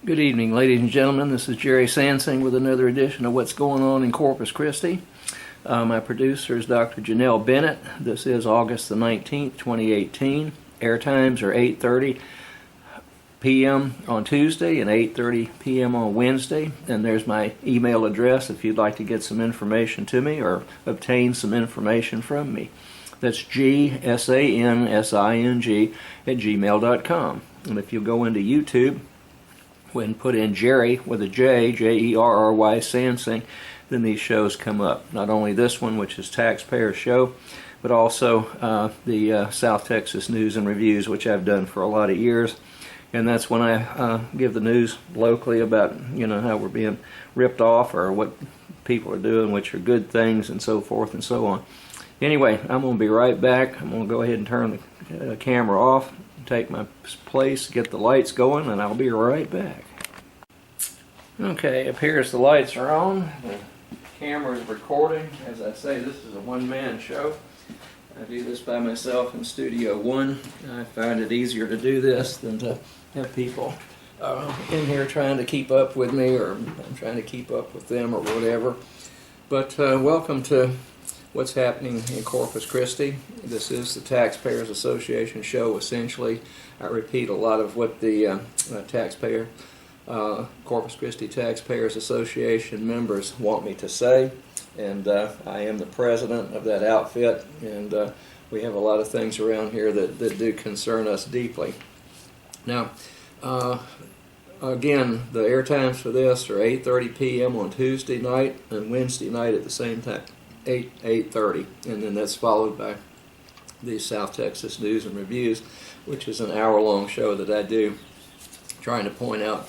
Good evening, ladies and gentlemen. This is Jerry Sansing with another edition of What's Going On in Corpus Christi. My producer is Dr. Janelle Bennett. This is August the 19th, 2018. Air times are 8:30 p.m. on Tuesday and 8:30 p.m. on Wednesday. And there's my email address if you'd like to get some information to me or obtain some information from me. That's gsansing@gmail.com. And if you go into YouTube and put in Jerry with a J, Jerry Sansing, then these shows come up. Not only this one, which is Taxpayer Show, but also the South Texas News and Reviews, which I've done for a lot of years. And that's when I give the news locally about, how we're being ripped off or what people are doing, which are good things, and so forth and so on. Anyway, I'm going to be right back. I'm going to go ahead and turn the camera off, take my place, get the lights going, and I'll be right back. Okay, it appears the lights are on. The camera is recording. As I say, this is a one-man show. I do this by myself in Studio One. I find it easier to do this than to have people in here trying to keep up with me, or I'm trying to keep up with them, or whatever. But welcome to What's Happening in Corpus Christi. This is the Taxpayers Association show, essentially. I repeat a lot of what the Corpus Christi Taxpayers Association members want me to say, and I am the president of that outfit, and we have a lot of things around here that do concern us deeply. Now, again, the air times for this are 8:30 p.m. on Tuesday night and Wednesday night at the same time, 8:30, and then that's followed by the South Texas News and Reviews, which is an hour-long show that I do, trying to point out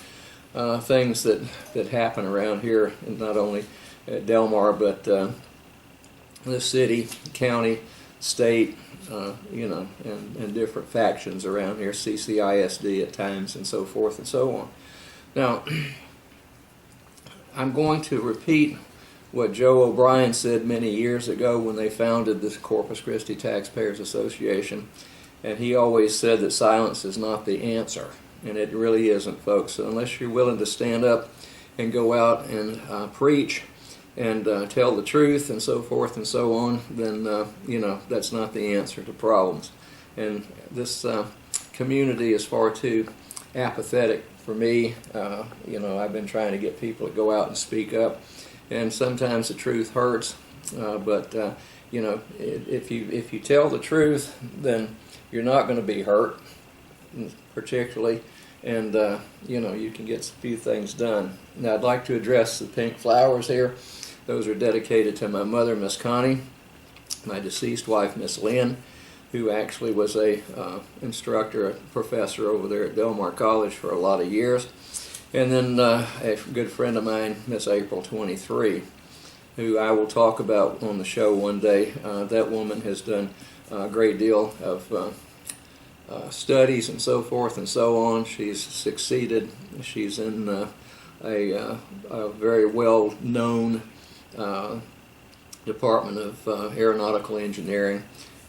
things that happen around here, and not only at Delmar, but the city, county, state, and different factions around here, CCISD at times, and so forth and so on. Now, I'm going to repeat what Joe O'Brien said many years ago when they founded the Corpus Christi Taxpayers Association, and he always said that silence is not the answer. And it really isn't, folks. So unless you're willing to stand up and go out and preach and tell the truth and so forth and so on, then, that's not the answer to problems. And this community is far too apathetic for me. I've been trying to get people to go out and speak up. And sometimes the truth hurts. But if you tell the truth, then you're not going to be hurt, particularly, and you can get a few things done. Now, I'd like to address the pink flowers here. Those are dedicated to my mother, Miss Connie, my deceased wife, Miss Lynn, who actually was a instructor, a professor over there at Delmar College for a lot of years, and then a good friend of mine, Miss April 23, who I will talk about on the show one day. That woman has done a great deal of studies and so forth and so on. She's succeeded. She's in a very well-known department of aeronautical engineering,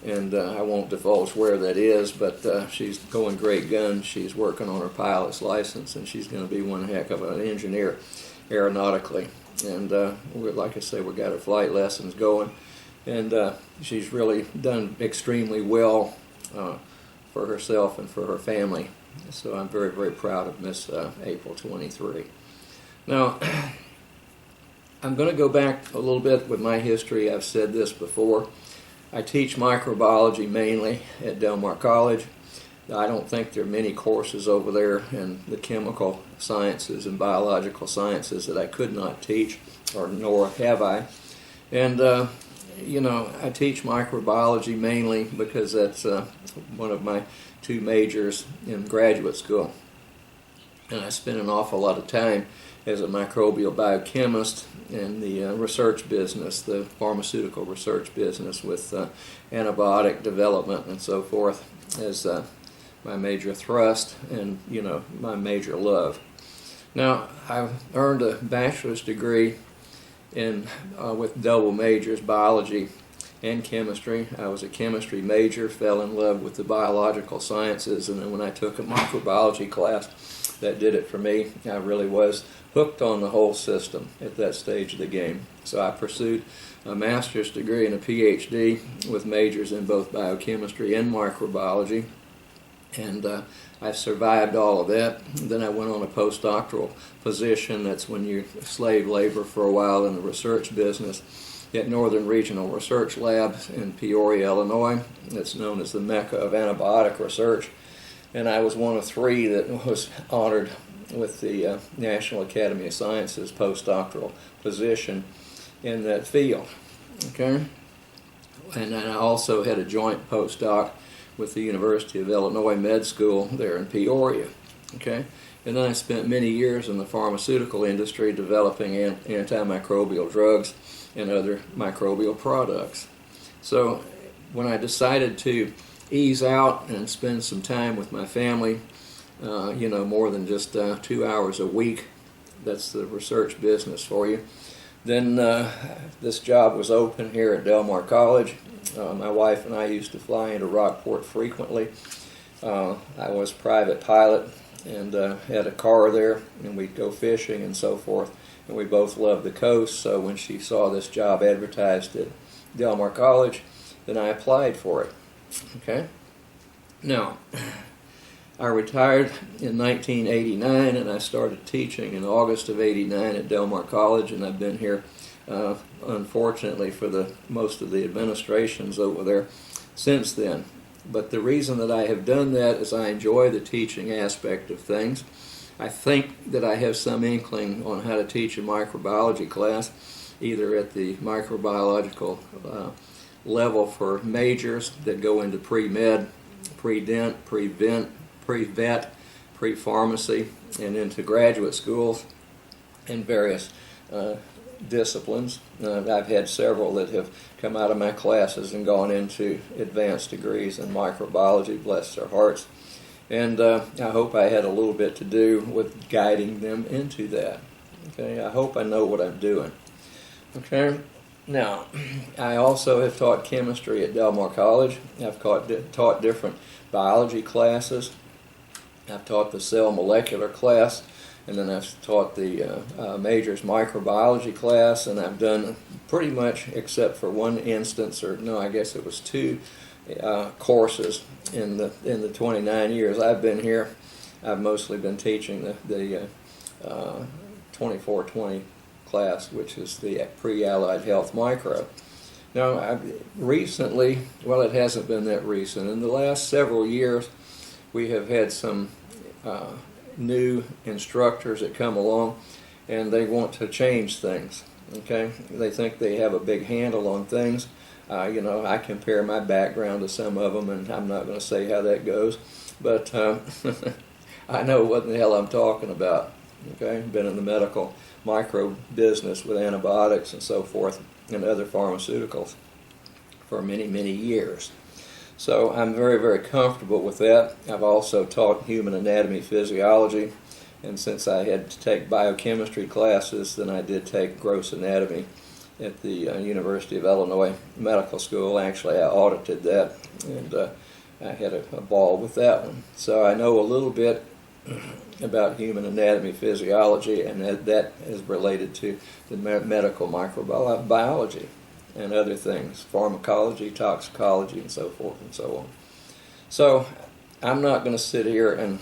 and I won't divulge where that is, but she's going great guns. She's working on her pilot's license, and she's going to be one heck of an engineer aeronautically. And like I say, we've got her flight lessons going, and she's really done extremely well for herself and for her family. So I'm very, very proud of Miss April 23. Now, I'm going to go back a little bit with my history. I've said this before. I teach microbiology mainly at Delmar College. I don't think there are many courses over there in the chemical sciences and biological sciences that I could not teach, or nor have I. And I teach microbiology mainly because that's one of my two majors in graduate school. And I spent an awful lot of time as a microbial biochemist in the research business, the pharmaceutical research business, with antibiotic development and so forth as my major thrust and, my major love. Now, I've earned a bachelor's degree with double majors, biology and chemistry. I was a chemistry major, fell in love with the biological sciences, and then when I took a microbiology class, that did it for me. I really was hooked on the whole system at that stage of the game. So I pursued a master's degree and a PhD with majors in both biochemistry and microbiology, and I've survived all of that. Then I went on a postdoctoral position. That's when you slave labor for a while in the research business at Northern Regional Research Lab in Peoria, Illinois. That's known as the Mecca of antibiotic research. And I was one of 3 that was honored with the National Academy of Sciences postdoctoral position in that field. Okay? And then I also had a joint postdoc with the University of Illinois Med School there in Peoria. Okay? And then I spent many years in the pharmaceutical industry developing antimicrobial drugs and other microbial products. So when I decided to ease out and spend some time with my family, more than just 2 hours a week, that's the research business for you, then this job was open here at Del Mar College. My wife and I used to fly into Rockport frequently. I was private pilot and had a car there, and we'd go fishing and so forth. And we both loved the coast, so when she saw this job advertised at Del Mar College, then I applied for it. Okay? Now, I retired in 1989, and I started teaching in August of '89 at Del Mar College, and I've been here, unfortunately, for most of the administrations over there since then. But the reason that I have done that is I enjoy the teaching aspect of things. I think that I have some inkling on how to teach a microbiology class, either at the microbiological level for majors that go into pre-med, pre-dent, pre-vet, pre-pharmacy, and into graduate schools in various disciplines. I've had several that have come out of my classes and gone into advanced degrees in microbiology, bless their hearts. And I hope I had a little bit to do with guiding them into that. Okay, I hope I know what I'm doing. Okay, now I also have taught chemistry at Del Mar College. I've taught different biology classes. I've taught the cell molecular class, and then I've taught the majors microbiology class, and I've done pretty much, except for one instance, or no, I guess it was 2 courses in the 29 years I've been here. I've mostly been teaching the 2420 class, which is the pre-allied health micro. Now, recently, well, it hasn't been that recent. In the last several years, we have had some new instructors that come along, and they want to change things. Okay, they think they have a big handle on things. I compare my background to some of them, and I'm not going to say how that goes, but I know what the hell I'm talking about. Okay, been in the medical micro business with antibiotics and so forth and other pharmaceuticals for many, many years. So I'm very, very comfortable with that. I've also taught human anatomy physiology, and since I had to take biochemistry classes, then I did take gross anatomy at the University of Illinois Medical School. Actually, I audited that, and I had a ball with that one. So I know a little bit about human anatomy physiology, and that is related to the medical microbiology and other things, pharmacology, toxicology, and so forth and so on. So I'm not going to sit here and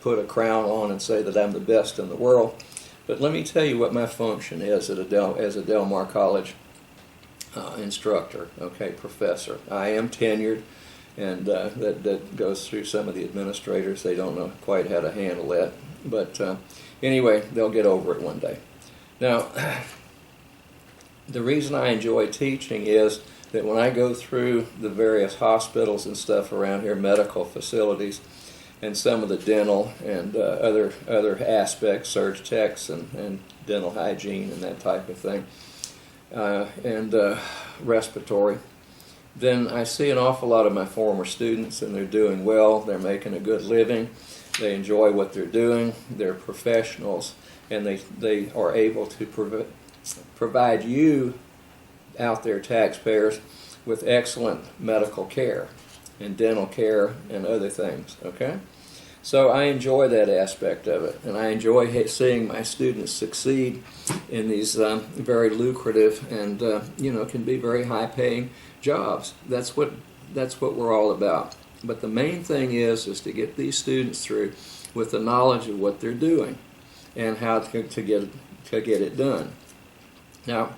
put a crown on and say that I'm the best in the world. But let me tell you what my function is as a Del Mar College instructor, professor. I am tenured, and that goes through some of the administrators. They don't know quite how to handle that. But anyway, they'll get over it one day. Now, the reason I enjoy teaching is that when I go through the various hospitals and stuff around here, medical facilities, and some of the dental and other aspects, surg techs and dental hygiene and that type of thing, and respiratory, then I see an awful lot of my former students, and they're doing well, they're making a good living, they enjoy what they're doing, they're professionals, and they are able to provide you out there, taxpayers, with excellent medical care and dental care and other things, okay? So I enjoy that aspect of it, and I enjoy seeing my students succeed in these very lucrative and can be very high-paying jobs. That's what we're all about. But the main thing is to get these students through with the knowledge of what they're doing and how to get it done. Now,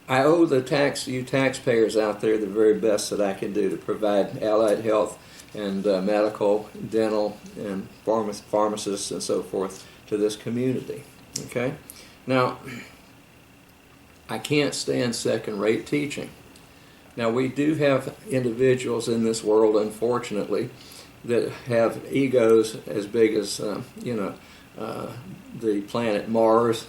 I owe you taxpayers out there the very best that I can do to provide allied health and medical, dental, and pharmacists and so forth to this community. Okay? Now, I can't stand second-rate teaching. Now, we do have individuals in this world, unfortunately, that have egos as big as, the planet Mars,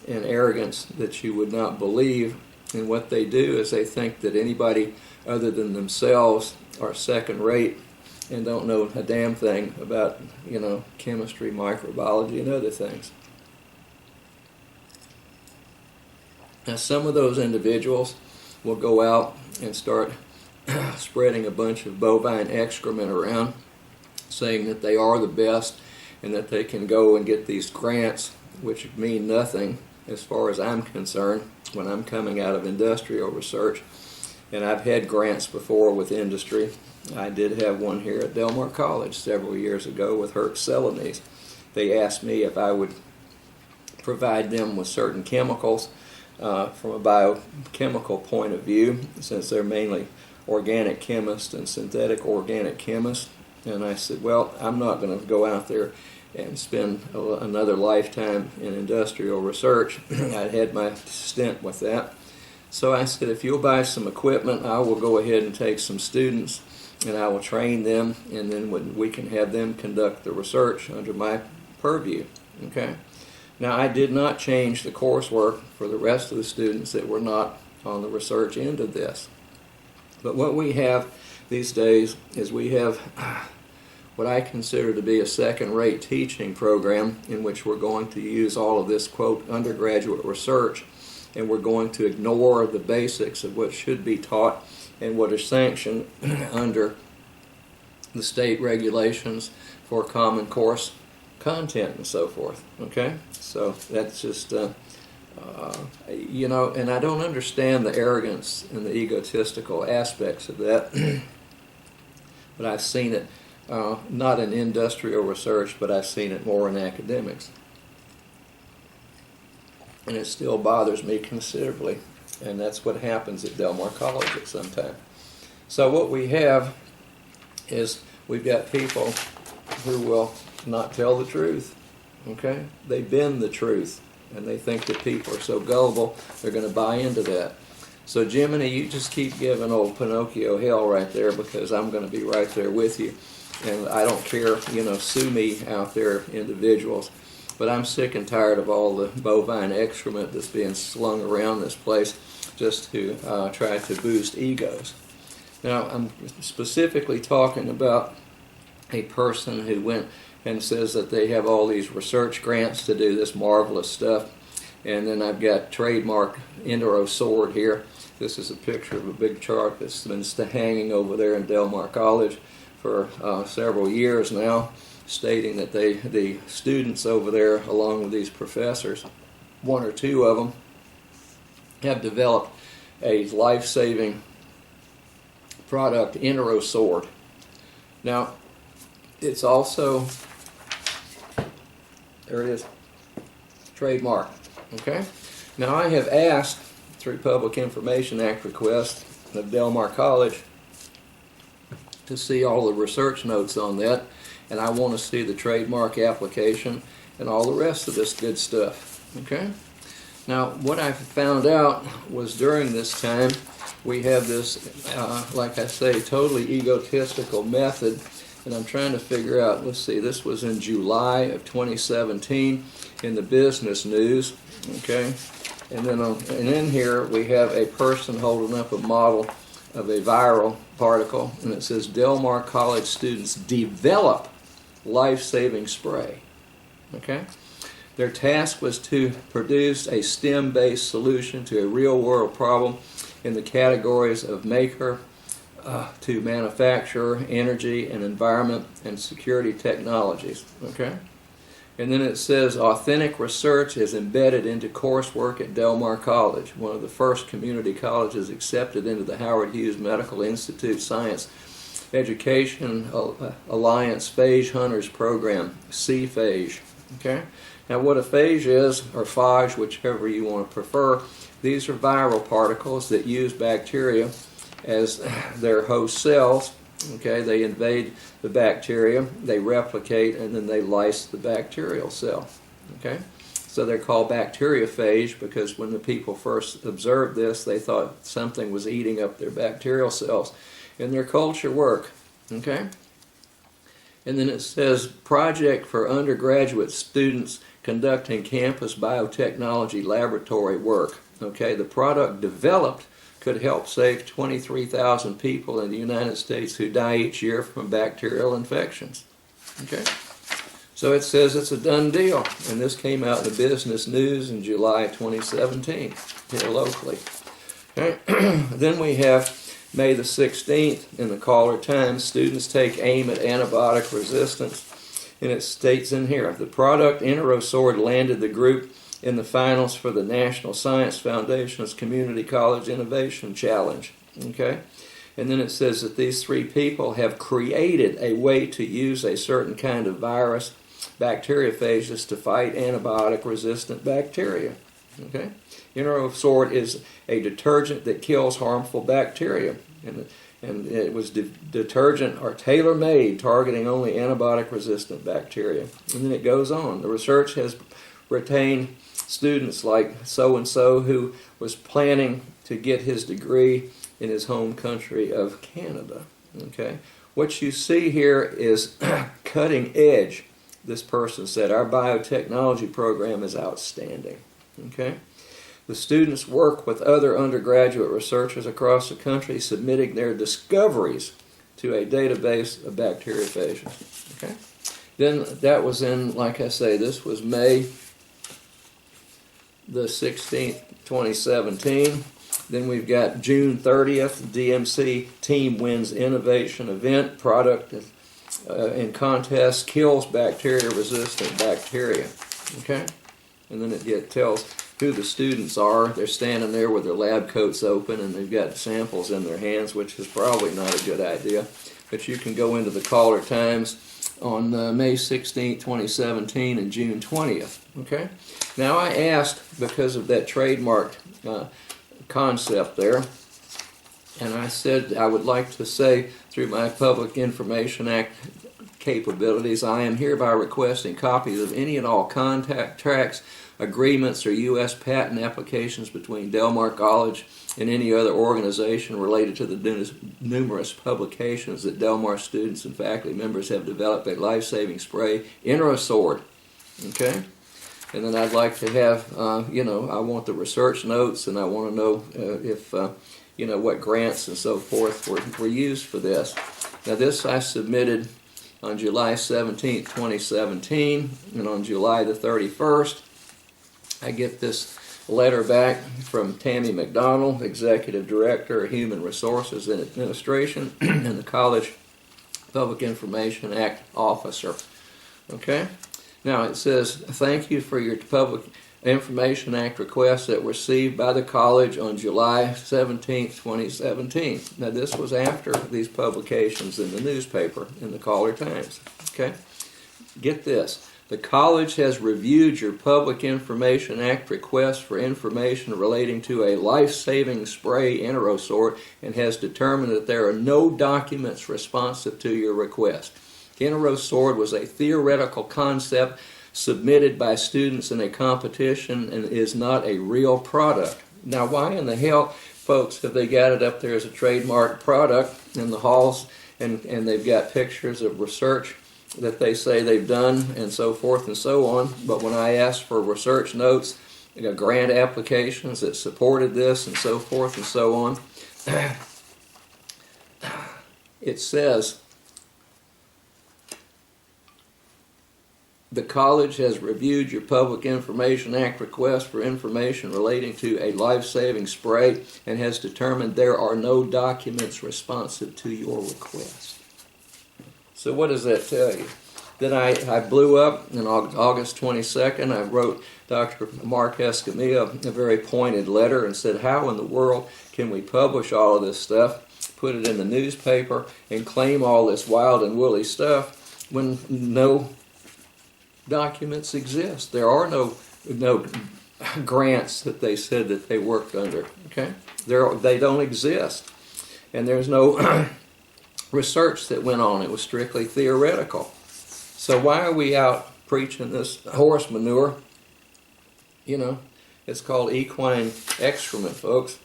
and arrogance that you would not believe. And what they do is they think that anybody other than themselves are second-rate and don't know a damn thing about, chemistry, microbiology, and other things. Now, some of those individuals will go out and start spreading a bunch of bovine excrement around, saying that they are the best and that they can go and get these grants, which mean nothing as far as I'm concerned when I'm coming out of industrial research. And I've had grants before with industry. I did have one here at Del Mar College several years ago with Herc Celanese. They asked me if I would provide them with certain chemicals from a biochemical point of view, since they're mainly organic chemists and synthetic organic chemists. And I said, well, I'm not going to go out there and spend another lifetime in industrial research. I'd had my stint with that. So I said, if you'll buy some equipment, I will go ahead and take some students and I will train them, and then we can have them conduct the research under my purview. Okay. Now, I did not change the coursework for the rest of the students that were not on the research end of this. But what we have these days is we have what I consider to be a second-rate teaching program in which we're going to use all of this, quote, undergraduate research, and we're going to ignore the basics of what should be taught and what is sanctioned under the state regulations for common course content and so forth. Okay? So that's just, and I don't understand the arrogance and the egotistical aspects of that, but I've seen it not in industrial research, but I've seen it more in academics. And it still bothers me considerably, and that's what happens at Del Mar College at some time. So what we have is we've got people who will not tell the truth. Okay? They bend the truth, and they think that people are so gullible they're going to buy into that. So Jiminy, you just keep giving old Pinocchio hell right there, because I'm going to be right there with you. And I don't care, sue me out there, individuals. But I'm sick and tired of all the bovine excrement that's being slung around this place just to try to boost egos. Now, I'm specifically talking about a person who went and says that they have all these research grants to do this marvelous stuff. And then I've got trademark Enterosword here. This is a picture of a big chart that's been hanging over there in Del Mar College for several years now, stating that the students over there, along with these professors, one or two of them, have developed a life-saving product, Enterosword. Now, it's also, there it is, trademark. Okay? Now, I have asked, through Public Information Act request of Del Mar College, to see all the research notes on that, and I want to see the trademark application and all the rest of this good stuff. Okay? Now, what I found out was during this time, we have this, like I say, totally egotistical method, and I'm trying to figure out, let's see, this was in July of 2017 in the Business News, okay? And then in here, we have a person holding up a model of a viral particle, and it says, Del Mar College students develop life-saving spray, okay? Their task was to produce a STEM-based solution to a real-world problem in the categories of maker, to manufacture, energy and environment, and security technologies. Okay? And then it says authentic research is embedded into coursework at Del Mar College, one of the first community colleges accepted into the Howard Hughes Medical Institute Science Education Alliance Phage Hunters Program, CPhage. Okay? Now what a phage is, or phage, whichever you want to prefer, these are viral particles that use bacteria as their host cells. Okay, they invade the bacteria, they replicate, and then they lyse the bacterial cell. Okay, so they're called bacteriophage because when the people first observed this, they thought something was eating up their bacterial cells in their culture work. Okay, and then it says project for undergraduate students conducting campus biotechnology laboratory work. Okay, the product developed could help save 23,000 people in the United States who die each year from bacterial infections. Okay? So it says it's a done deal. And this came out in the Business News in July 2017 here locally. Okay? Then we have May the 16th in the Caller Times, students take aim at antibiotic resistance. And it states in here, the product Interosorb landed the group in the finals for the National Science Foundation's Community College Innovation Challenge. Okay? And then it says that these three people have created a way to use a certain kind of virus, bacteriophages, to fight antibiotic-resistant bacteria. Okay? Interosorb is a detergent that kills harmful bacteria. And it was detergent or tailor-made, targeting only antibiotic-resistant bacteria. And then it goes on. The research has retained students like so-and-so who was planning to get his degree in his home country of Canada. Okay? What you see here is cutting edge. This person said, our biotechnology program is outstanding. Okay? The students work with other undergraduate researchers across the country submitting their discoveries to a database of bacteriophages. Okay? Then that was in, like I say, this was May the 16th, 2017. Then we've got June 30th, DMC team wins innovation event, product in contest kills bacteria-resistant bacteria. Okay? And then it tells who the students are. They're standing there with their lab coats open and they've got samples in their hands, which is probably not a good idea. But you can go into the Caller Times on May 16th, 2017 and June 20th. Okay? Now I asked, because of that trademark concept there, and I said I would like to say through my Public Information Act capabilities, I am hereby requesting copies of any and all contracts, agreements, or U.S. patent applications between Del Mar College and any other organization related to the numerous publications that Del Mar students and faculty members have developed a life-saving spray, Interosorb. Okay? And then I'd like to have, I want the research notes, and I want to know if, what grants and so forth were used for this. Now this I submitted on July 17th, 2017, and on July the 31st, I get this letter back from Tammy McDonald, Executive Director of Human Resources and Administration, and the College Public Information Act Officer. Okay? Now it says, thank you for your Public Information Act requests that were received by the college on July 17, 2017. Now this was after these publications in the newspaper, in the Caller Times. Okay? Get this. The college has reviewed your Public Information Act request for information relating to a life-saving spray, Interosorb, and has determined that there are no documents responsive to your request. Interosorb was a theoretical concept submitted by students in a competition and is not a real product. Now, why in the hell, folks, have they got it up there as a trademark product in the halls, and they've got pictures of research that they say they've done and so forth and so on, but when I asked for research notes, grant applications that supported this and so forth and so on, it says The college has reviewed your Public Information Act request for information relating to a life-saving spray and has determined there are no documents responsive to your request. So what does that tell you? Then I blew up on August 22nd. I wrote Dr. Mark Escamilla a very pointed letter and said, how in the world can we publish all of this stuff, put it in the newspaper, and claim all this wild and woolly stuff when no documents exist? There are no grants that they said that they worked under. Okay, they don't exist, and there's no research that went on. It was strictly theoretical. So why are we out preaching this horse manure? You know, it's called equine excrement, folks,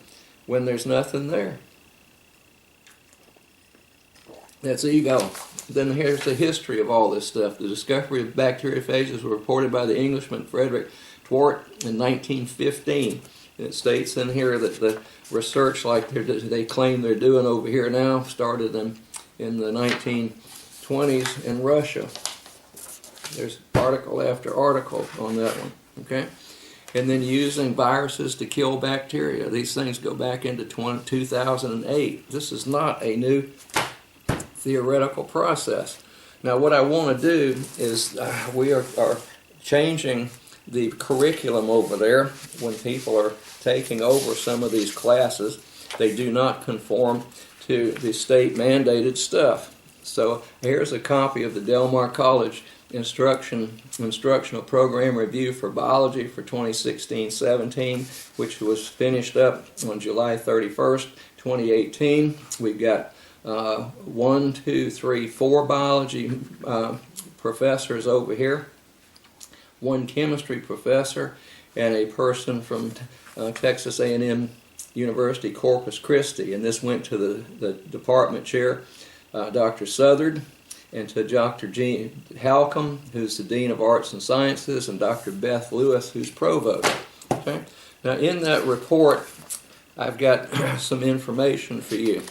when there's nothing there. That's ego. Then here's the history of all this stuff. The discovery of bacteriophages was reported by the Englishman Frederick Twort in 1915. And it states in here that the research like they claim they're doing over here now started in the 1920s in Russia. There's article after article on that one. Okay? And then using viruses to kill bacteria. These things go back into 2008. This is not a new theoretical process. Now what I want to do is we are changing the curriculum over there. When people are taking over some of these classes, they do not conform to the state mandated stuff. So here's a copy of the Del Mar College Instructional Program Review for Biology for 2016-17, which was finished up on July 31st, 2018. We've got 4 biology professors over here, 1 chemistry professor, and a person from Texas A&M University Corpus Christi. And this went to the department chair, Dr. Southard, and to Dr. Gene Halcomb, who's the Dean of Arts and Sciences, and Dr. Beth Lewis, who's provost. Okay? Now in that report, I've got some information for you.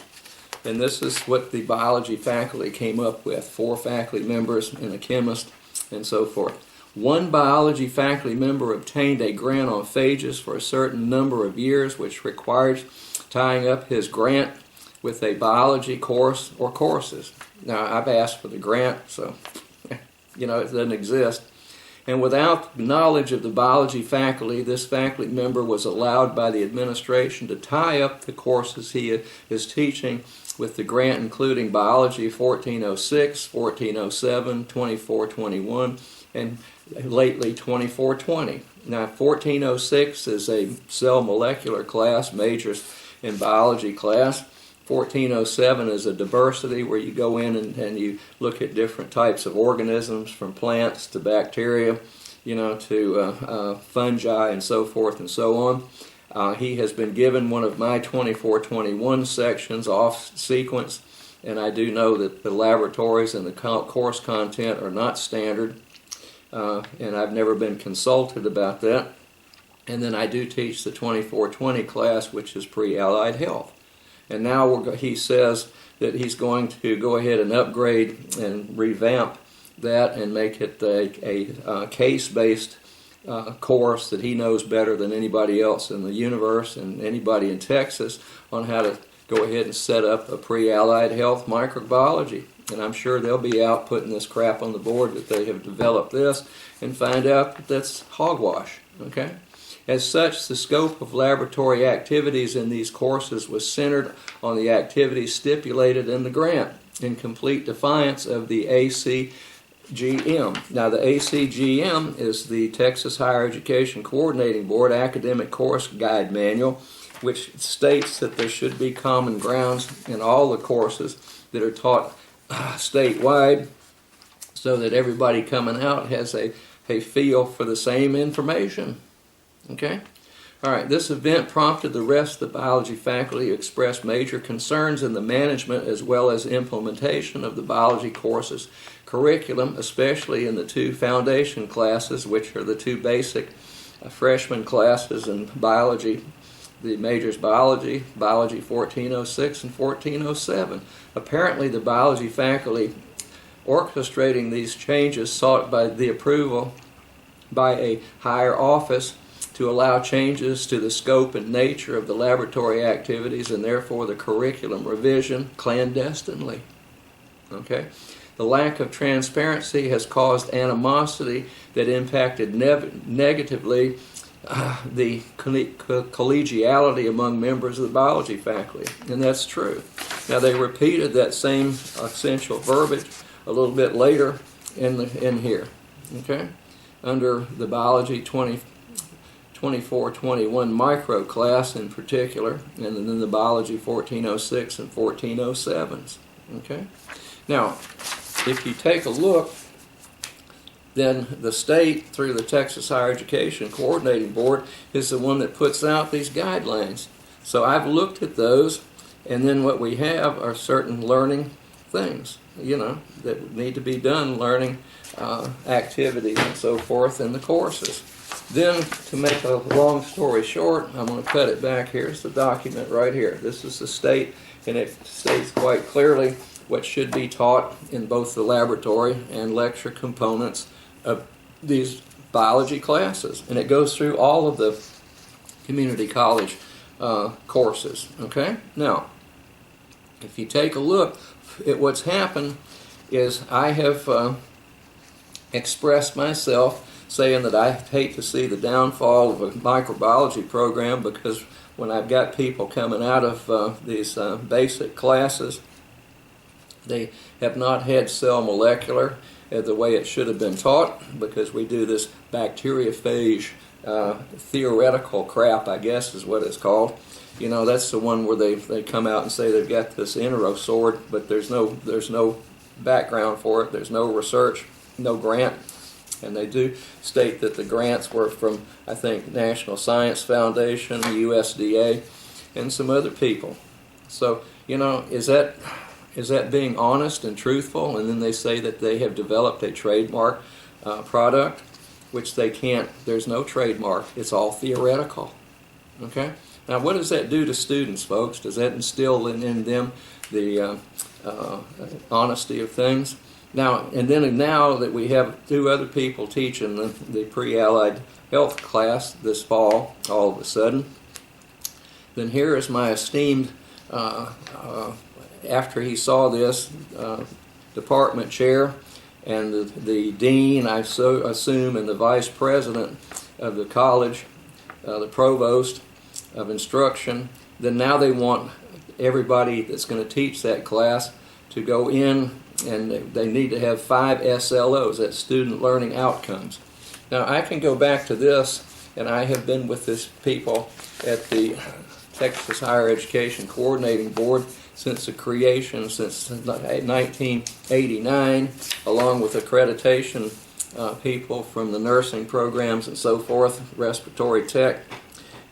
And this is what the biology faculty came up with. 4 faculty members and a chemist and so forth. 1 biology faculty member obtained a grant on phages for a certain number of years, which requires tying up his grant with a biology course or courses. Now, I've asked for the grant, so, you know, it doesn't exist. And without knowledge of the biology faculty, this faculty member was allowed by the administration to tie up the courses he is teaching with the grant, including Biology 1406, 1407, 2421, and lately 2420. Now, 1406 is a cell molecular class, majors in biology class. 1407 is a diversity where you go in and you look at different types of organisms, from plants to bacteria, you know, to fungi and so forth and so on. He has been given one of my 2421 sections off sequence, and I do know that the laboratories and the course content are not standard, and I've never been consulted about that. And then I do teach the 2420 class, which is pre-allied health. And now he says that he's going to go ahead and upgrade and revamp that and make it a case-based course that he knows better than anybody else in the universe and anybody in Texas on how to go ahead and set up a pre-allied health microbiology. And I'm sure they'll be out putting this crap on the board that they have developed this and find out that that's hogwash. Okay? As such, the scope of laboratory activities in these courses was centered on the activities stipulated in the grant, in complete defiance of the ACGM. Now, the ACGM is the Texas Higher Education Coordinating Board Academic Course Guide Manual, which states that there should be common grounds in all the courses that are taught statewide, so that everybody coming out has a feel for the same information. Okay? All right, this event prompted the rest of the biology faculty to express major concerns in the management as well as implementation of the biology courses curriculum, especially in the 2 foundation classes, which are the 2 basic freshman classes in biology, the majors biology 1406 and 1407. Apparently the biology faculty orchestrating these changes sought by the approval by a higher office to allow changes to the scope and nature of the laboratory activities and therefore the curriculum revision clandestinely. Okay? The lack of transparency has caused animosity that impacted negatively the collegiality among members of the biology faculty, and that's true. Now they repeated that same essential verbiage a little bit later in here, okay, under the biology 2421 micro class in particular, and then the biology 1406 and 1407s. Okay, now if you take a look, then the state, through the Texas Higher Education Coordinating Board, is the one that puts out these guidelines. So I've looked at those, and then what we have are certain learning things, you know, that need to be done, learning activities and so forth in the courses. Then, to make a long story short, I'm going to cut it back. Here's the document right here. This is the state, and it states quite clearly what should be taught in both the laboratory and lecture components of these biology classes. And it goes through all of the community college courses. Okay? Now, if you take a look at what's happened is I have expressed myself saying that I hate to see the downfall of a microbiology program, because when I've got people coming out of these basic classes, they have not had cell molecular the way it should have been taught, because we do this bacteriophage theoretical crap, I guess is what it's called. You know, that's the one where they come out and say they've got this enterosword, but there's no background for it, there's no research, no grant. And they do state that the grants were from, I think, National Science Foundation, the USDA, and some other people. So, you know, is that being honest and truthful? And then they say that they have developed a trademark product, which they can't. There's no trademark. It's all theoretical. Okay? Now, what does that do to students, folks? Does that instill in them the honesty of things? Now, and then now that we have two other people teaching the pre-allied health class this fall, all of a sudden, then here is my esteemed, after he saw this, department chair and the dean, I so assume, and the vice president of the college, the provost of instruction, then now they want everybody that's going to teach that class to go in, and they need to have 5 SLOs, that's student learning outcomes. Now I can go back to this, and I have been with this people at the Texas Higher Education Coordinating Board since the creation, since 1989, along with accreditation people from the nursing programs and so forth, respiratory tech,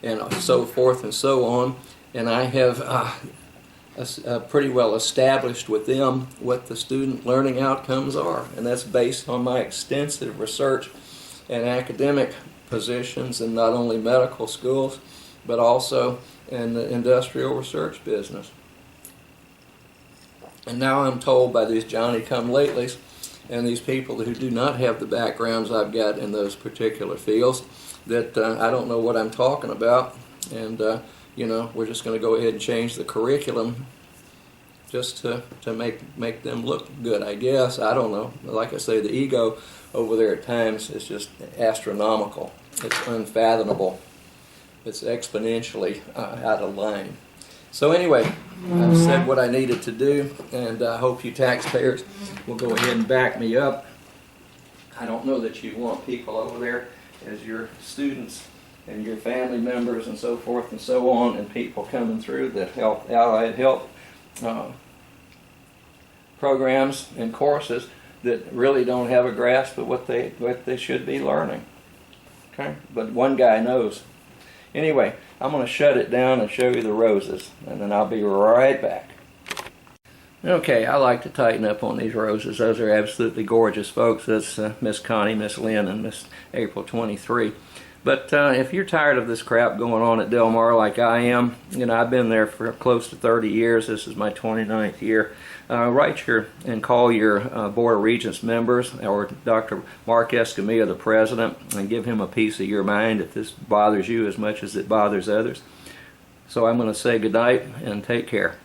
and so forth and so on. And I have pretty well established with them what the student learning outcomes are, and that's based on my extensive research and academic positions in not only medical schools but also in the industrial research business. And now I'm told by these Johnny-come-latelys and these people who do not have the backgrounds I've got in those particular fields that I don't know what I'm talking about, and you know, we're just going to go ahead and change the curriculum just to make them look good, I guess. I don't know. Like I say, the ego over there at times is just astronomical. It's unfathomable. It's exponentially out of line. So anyway, I've said what I needed to do, and I hope you taxpayers will go ahead and back me up. I don't know that you want people over there as your students and your family members and so forth and so on, and people coming through the allied health programs and courses that really don't have a grasp of what they should be learning. Okay, but one guy knows. Anyway, I'm going to shut it down and show you the roses, and then I'll be right back. Okay, I like to tighten up on these roses. Those are absolutely gorgeous, folks. That's Miss Connie, Miss Lynn, and Miss April 23. But if you're tired of this crap going on at Del Mar like I am, you know, I've been there for close to 30 years. This is my 29th year. Write and call your Board of Regents members or Dr. Mark Escamilla, the president, and give him a piece of your mind if this bothers you as much as it bothers others. So I'm going to say goodnight and take care.